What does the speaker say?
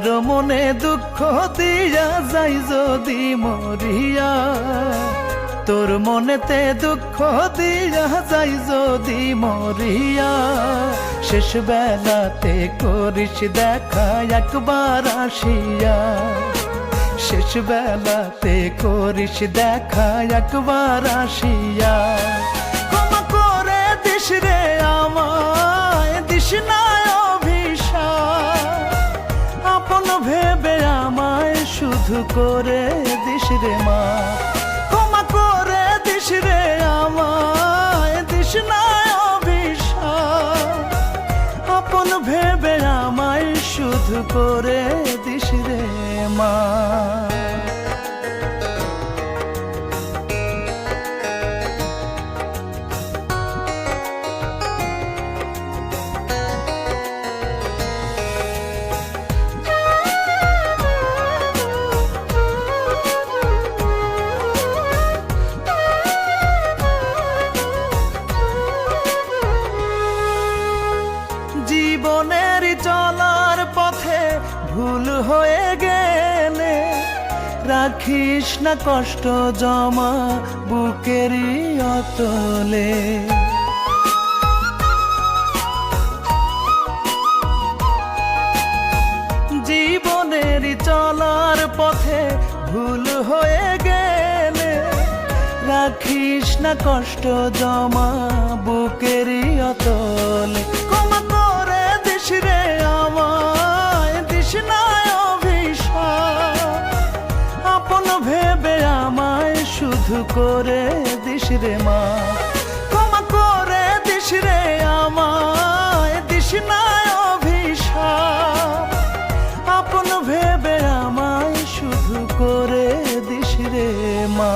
কার মনে দুঃখ দিয়া যাই যদি মরিয়া, তোর মনেতে দুঃখ দিয়া যাই যদি মরিয়া, শেষ বেলাতে করিস দেখা একবার আসিয়া, শেষ বেলাতে করিস দেখা একবার আসিয়া। ক্ষমা করে দিস রে আমায়, দিস না অভিশাপ, আপন ভেবে আমায় শুধু করে দিস রে মা। ক্ষমা করে দিস রে আমায়, দিস না অভিশাপ, আপন ভেবে আমায় শুধু করে দিস রে মা। জীবনের চলার পথে ভুল হয়ে গেলে রাখিস না কষ্ট জমা বুকেরই অতলে। জীবনের চলার পথে ভুল হয়ে গেলে রাখিস না কষ্ট জমা বুকেরই অতলে। ক্ষমা করে দিস রে আমায়, দিস না অভিশাপ, আপন ভেবে আমায় শুধু করে দিস রে মা। ক্ষমা করে দিস রে আমায়, দিস না অভিশাপ, আপন ভেবে আমায় শুধু করে দিস রে মা।